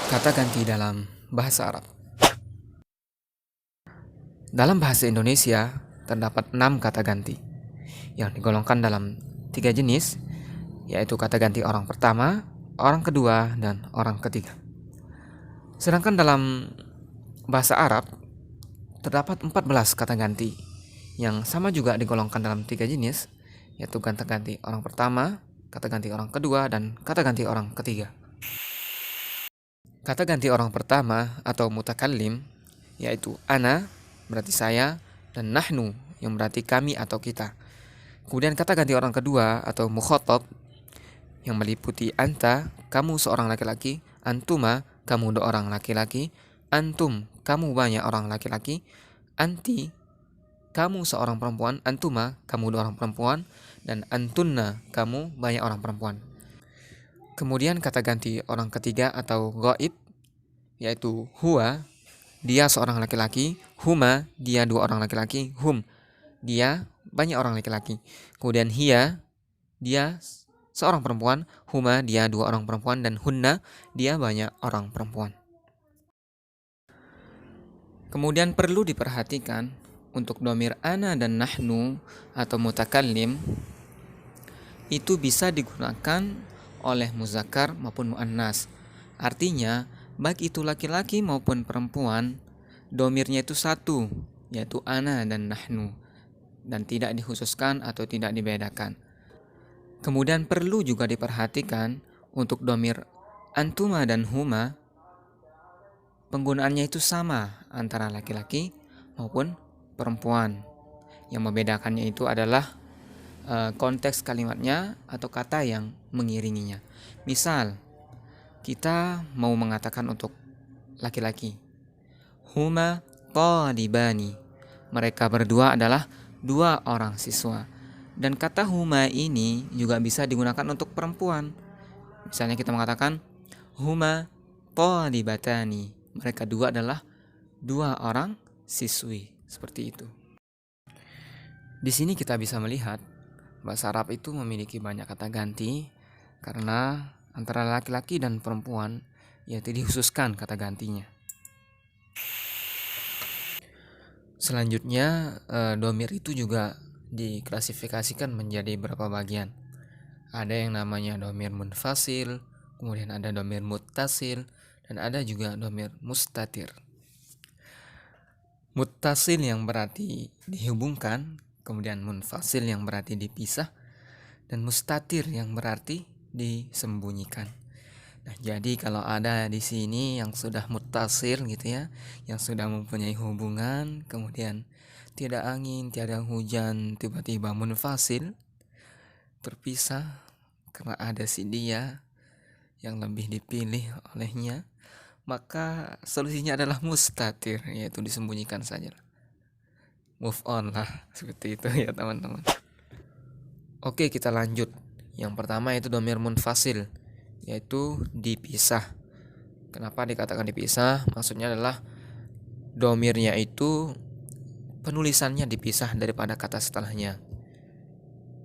Kata ganti dalam bahasa Arab. Dalam bahasa Indonesia, terdapat 6 kata ganti yang digolongkan dalam 3 jenis, yaitu kata ganti orang pertama, orang kedua, dan orang ketiga. Sedangkan dalam bahasa Arab, terdapat 14 kata ganti yang sama juga digolongkan dalam 3 jenis, yaitu kata ganti orang pertama, kata ganti orang kedua, dan kata ganti orang ketiga. Kata ganti orang pertama atau mutakallim yaitu ana berarti saya dan nahnu yang berarti kami atau kita. Kemudian kata ganti orang kedua atau mukhatab yang meliputi anta, kamu seorang laki-laki, antuma, kamu dua orang laki-laki, antum, kamu banyak orang laki-laki, anti, kamu seorang perempuan, antuma, kamu dua orang perempuan, dan antunna, kamu banyak orang perempuan. Kemudian kata ganti orang ketiga atau ghaib yaitu huwa, dia seorang laki-laki, huma, dia dua orang laki-laki, hum, dia banyak orang laki-laki. Kemudian hiya, dia seorang perempuan, huma, dia dua orang perempuan, dan hunna, dia banyak orang perempuan. Kemudian perlu diperhatikan untuk domir ana dan nahnu atau mutakallim itu bisa digunakan oleh muzakkar maupun muannas. Artinya, baik itu laki-laki maupun perempuan, domirnya itu satu, yaitu ana dan nahnu, dan tidak dikhususkan atau tidak dibedakan. Kemudian perlu juga diperhatikan untuk domir antuma dan huma, penggunaannya itu sama antara laki-laki maupun perempuan. Yang membedakannya itu adalah konteks kalimatnya atau kata yang mengiringinya. Misal, kita mau mengatakan untuk laki-laki, huma talibani, mereka berdua adalah dua orang siswa. Dan kata huma ini juga bisa digunakan untuk perempuan. Misalnya kita mengatakan huma talibatani, mereka dua adalah dua orang siswi. Seperti itu. Di sini kita bisa melihat bahasa Arab itu memiliki banyak kata ganti karena antara laki-laki dan perempuan yaitu dikhususkan kata gantinya. Selanjutnya, domir itu juga diklasifikasikan menjadi beberapa bagian. Ada yang namanya domir munfasil, kemudian ada domir muttasil, dan ada juga domir mustatir. Muttasil yang berarti dihubungkan, kemudian munfasil yang berarti dipisah, dan mustatir yang berarti disembunyikan. Nah, jadi kalau ada di sini yang sudah muttasil gitu ya, yang sudah mempunyai hubungan, kemudian tiada angin, tiada hujan, tiba-tiba munfasil, terpisah karena ada si dia yang lebih dipilih olehnya, maka solusinya adalah mustatir, yaitu disembunyikan saja. Move on lah, seperti itu ya teman-teman. Oke, kita lanjut. Yang pertama itu domir munfasil, yaitu dipisah. Kenapa dikatakan dipisah? Maksudnya adalah domirnya itu penulisannya dipisah daripada kata setelahnya.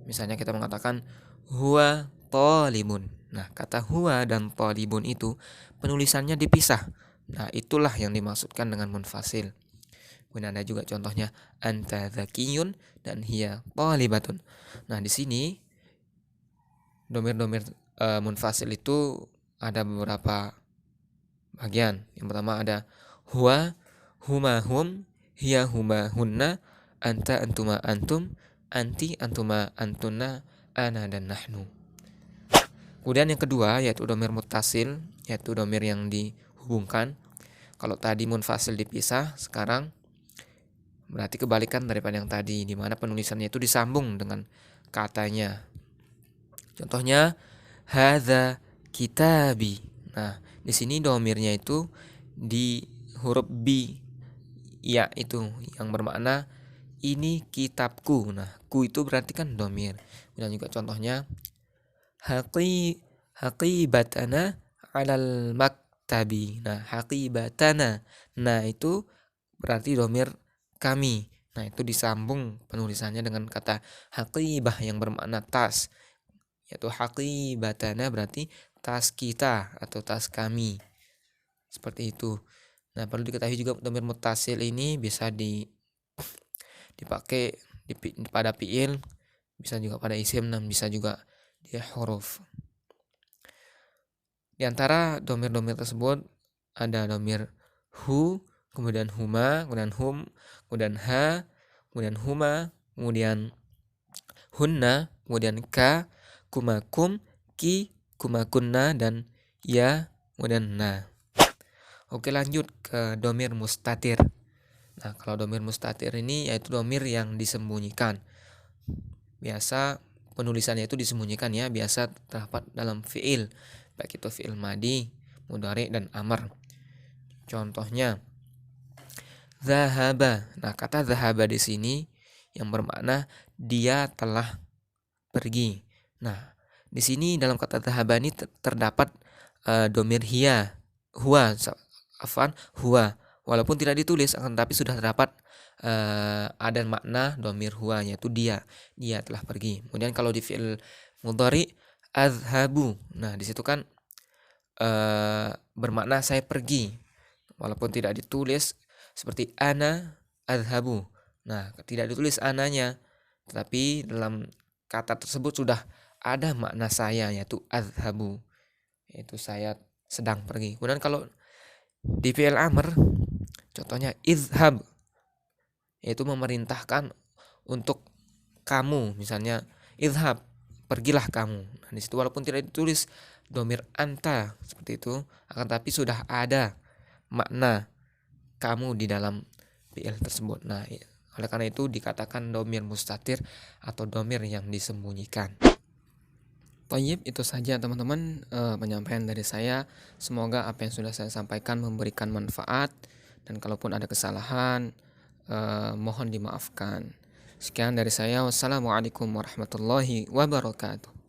Misalnya kita mengatakan huwa talibun. Nah, kata huwa dan talibun itu penulisannya dipisah. Nah, itulah yang dimaksudkan dengan munfasil. Kemudian ada juga contohnya anta zakiyun dan hiya talibatun. Nah, di sini domir-domir munfasil itu ada beberapa bagian. Yang pertama ada huwa, huma hum, hiya huma hunna, anta antuma antum, anti antuma antunna, ana dan nahnu. Kemudian yang kedua yaitu domir muttasil, yaitu domir yang dihubungkan. Kalau tadi munfasil dipisah, sekarang berarti kebalikan daripada yang tadi, di mana penulisannya itu disambung dengan katanya. Contohnya hadza kitabi. Nah, di sini domirnya itu di huruf bi, ya itu yang bermakna ini kitabku. Nah, ku itu berarti kan domir. Dan juga contohnya haqibatana alal maktabi. Nah, haqibatana. Nah, itu berarti domir kami. Nah, itu disambung penulisannya dengan kata haqibah yang bermakna tas. Yaitu haqibatana berarti tas kita atau tas kami. Seperti itu. Nah, perlu diketahui juga dhamir muttasil ini bisa dipakai pada fiil, bisa juga pada isim, dan bisa juga di huruf. Di antara dhamir-dhamir tersebut ada dhamir hu, kemudian huma, kemudian hum, kemudian ha, kemudian huma, kemudian hunna, kemudian ka, kumakum, ki, kumakunna, dan ya, kemudian na. Oke, lanjut ke dhamir mustatir. Nah, kalau dhamir mustatir ini yaitu dhamir yang disembunyikan. Biasa penulisannya itu disembunyikan ya, biasa terdapat dalam fiil, baik itu fiil madi, mudhari, dan amr. Contohnya zahaba. Nah, kata zahaba di sini yang bermakna dia telah pergi. Nah, di sini dalam kata zahaba ini terdapat dhamir hiya, huwa, huwa. Walaupun tidak ditulis, akan tapi sudah terdapat ada makna dhamir huwa, yaitu dia telah pergi. Kemudian kalau di fi'il mudhari azhabu, nah di situ kan bermakna saya pergi, walaupun tidak ditulis, seperti ana azhabu. Nah, tidak ditulis ananya, tetapi dalam kata tersebut sudah ada makna saya, yaitu azhabu, yaitu saya sedang pergi. Kemudian kalau di fi'il amr, contohnya izhab, yaitu memerintahkan untuk kamu, misalnya izhab, pergilah kamu. Nah, di situ walaupun tidak ditulis dhamir anta seperti itu, akan tapi sudah ada makna kamu di dalam fi'il tersebut. Nah, oleh karena itu dikatakan dhamir mustatir atau dhamir yang disembunyikan. Thayyib, itu saja teman-teman penyampaian dari saya. Semoga apa yang sudah saya sampaikan memberikan manfaat, dan kalaupun ada kesalahan mohon dimaafkan. Sekian dari saya. Wassalamualaikum warahmatullahi wabarakatuh.